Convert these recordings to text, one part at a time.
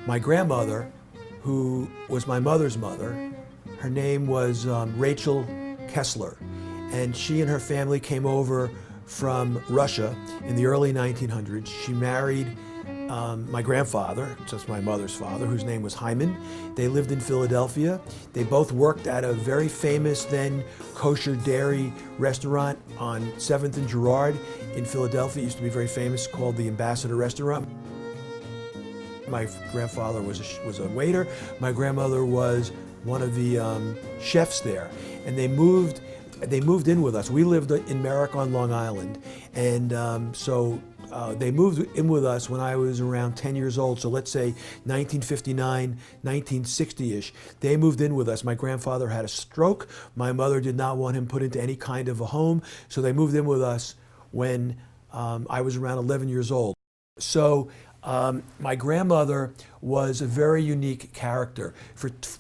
My grandmother, who was my mother's mother, her name was Rachel Kessler, and she and her family came over from Russia in the early 1900s. She married my grandfather, just my mother's father, whose name was Hyman. They lived in Philadelphia. They both worked at a very famous then kosher dairy restaurant on 7th and Girard in Philadelphia. It used to be very famous, called the Ambassador Restaurant. My grandfather was a waiter. My grandmother was one of the chefs there, and they moved in with us. We lived in Merrick on Long Island, and so they moved in with us when I was around 10 years old. So let's say 1959, 1960-ish. They moved in with us. My grandfather had a stroke. My mother did not want him put into any kind of a home, so they moved in with us when I was around 11 years old. So my grandmother was a very unique character.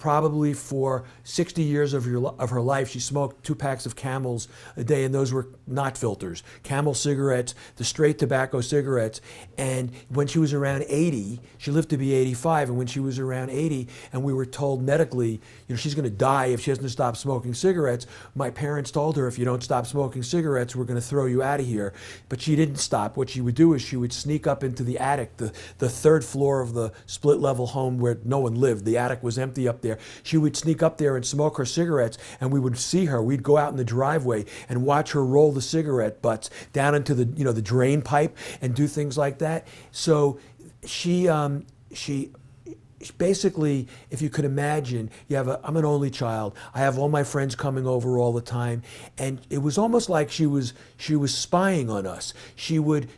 Probably for 60 years of her life, she smoked 2 packs of Camels a day, and those were not filters. Camel cigarettes, the straight tobacco cigarettes. And when she was around 80, she lived to be 85, and when she was around 80, and we were told medically, she's going to die if she doesn't stop smoking cigarettes, my parents told her, if you don't stop smoking cigarettes, we're going to throw you out of here. But she didn't stop. What she would do is she would sneak up into the attic, the 3rd floor of the split-level home where no one lived. The attic was empty up there. She would sneak up there and smoke her cigarettes, and we would see her. We'd go out in the driveway and watch her roll the cigarette butts down into the drain pipe and do things like that. So she basically, if you could imagine, I'm an only child. I have all my friends coming over all the time, and it was almost like she was spying on us. She would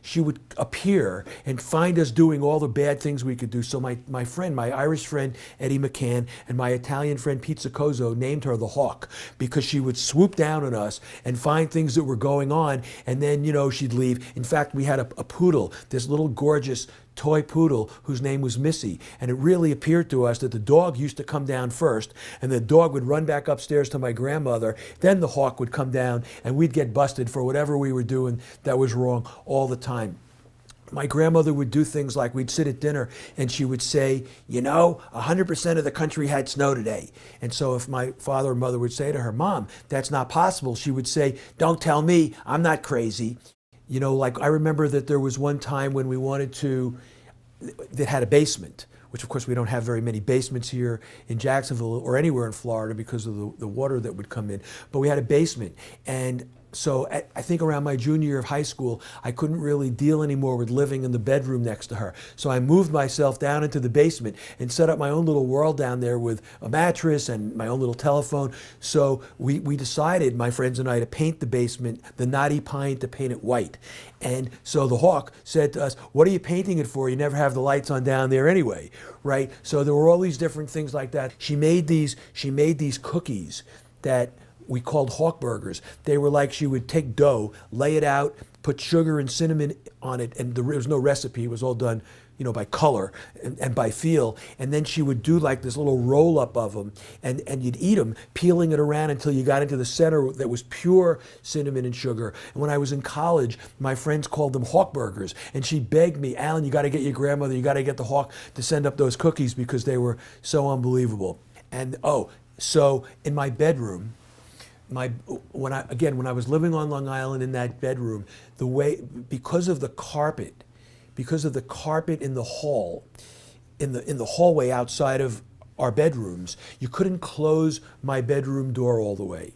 appear and find us doing all the bad things we could do. So my Irish friend Eddie McCann, and my Italian friend Pete Siccoso named her the Hawk, because she would swoop down on us and find things that were going on, and then she'd leave. In fact, we had a poodle, this little gorgeous toy poodle whose name was Missy, and it really appeared to us that the dog used to come down first, and the dog would run back upstairs to my grandmother, then the Hawk would come down, and we'd get busted for whatever we were doing that was wrong all the time. My grandmother would do things like, we'd sit at dinner and she would say, 100% of the country had snow today. And so if my father or mother would say to her, Mom, that's not possible, she would say, don't tell me, I'm not crazy. Like I remember that there was one time when we that had a basement, which of course we don't have very many basements here in Jacksonville or anywhere in Florida because of the water that would come in. But we had a basement, and so I think around my junior year of high school, I couldn't really deal anymore with living in the bedroom next to her. So I moved myself down into the basement and set up my own little world down there with a mattress and my own little telephone. So we decided, my friends and I, to paint the basement, the knotty pine, to paint it white. And so the Hawk said to us, what are you painting it for? You never have the lights on down there anyway, right? So there were all these different things like that. She made these cookies that we called Hawk burgers. They were like, she would take dough, lay it out, put sugar and cinnamon on it, and there was no recipe. It was all done, by color and by feel. And then she would do like this little roll up of them, and you'd eat them, peeling it around until you got into the center that was pure cinnamon and sugar. And when I was in college, my friends called them Hawk burgers, and she begged me, Alan, you got to get your grandmother, you got to get the Hawk to send up those cookies because they were so unbelievable. And so in my bedroom, when I was living on Long Island in that bedroom, because of the carpet in the hall, in the hallway outside of our bedrooms, you couldn't close my bedroom door all the way,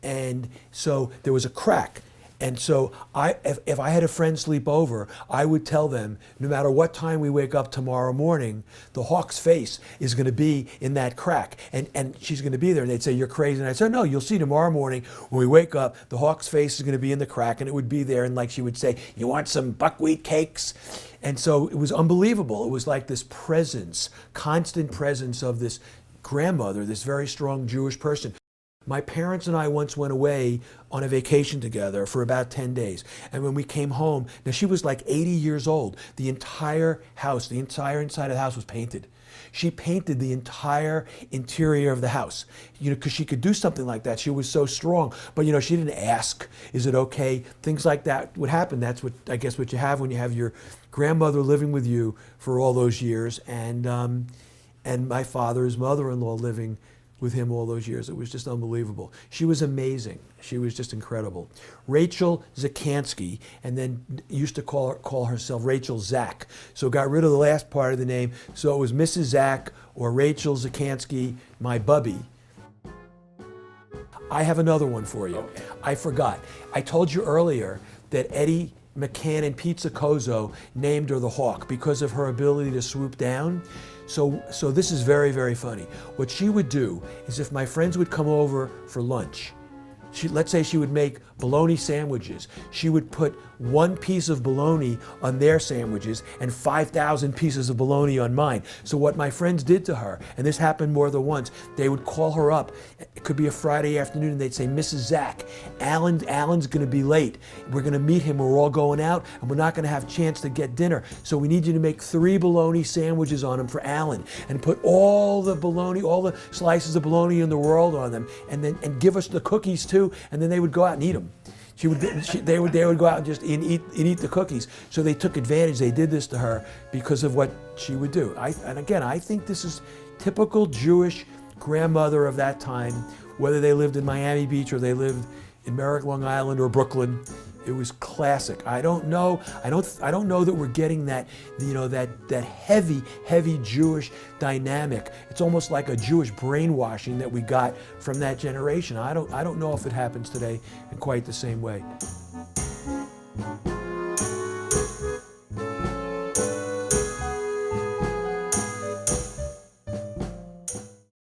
and so there was a crack. And so if I had a friend sleep over, I would tell them, no matter what time we wake up tomorrow morning, the Hawk's face is going to be in that crack, and she's going to be there. And they'd say, you're crazy. And I'd say, no, you'll see tomorrow morning when we wake up, the Hawk's face is going to be in the crack, and it would be there. And like she would say, you want some buckwheat cakes? And so it was unbelievable. It was like this presence, constant presence of this grandmother, this very strong Jewish person. My parents and I once went away on a vacation together for about 10 days. And when we came home, now she was like 80 years old. The entire house, the entire inside of the house was painted. She painted the entire interior of the house, because she could do something like that. She was so strong. But, she didn't ask, is it okay? Things like that would happen. That's what, I guess, what you have when you have your grandmother living with you for all those years, and my father's mother-in-law living with him all those years. It was just unbelievable. She was amazing. She was just incredible. Rachel Zakansky, and then used to call herself Rachel Zak. So got rid of the last part of the name. So it was Mrs. Zak or Rachel Zakansky, my Bubbie. I have another one for you. Okay. I forgot. I told you earlier that Eddie McCann and Pizza Cozo named her the Hawk because of her ability to swoop down. So this is very, very funny. What she would do is, if my friends would come over for lunch, let's say she would make bologna sandwiches. She would put one piece of bologna on their sandwiches and 5,000 pieces of bologna on mine. So what my friends did to her, and this happened more than once, they would call her up. It could be a Friday afternoon, and they'd say, Mrs. Zak, Alan's gonna be late. We're gonna meet him, we're all going out, and we're not gonna have a chance to get dinner. So we need you to make 3 bologna sandwiches on him for Alan, and put all the bologna, all the slices of bologna in the world on them, and give us the cookies too, and then they would go out and eat them. They would go out and just eat the cookies. So they took advantage. They did this to her because of what she would do. And again, I think this is typical Jewish grandmother of that time, whether they lived in Miami Beach or they lived in Merrick, Long Island, or Brooklyn. It was classic. I don't know that we're getting that, that heavy Jewish dynamic. It's almost like a Jewish brainwashing that we got from that generation. I don't know if it happens today in quite the same way.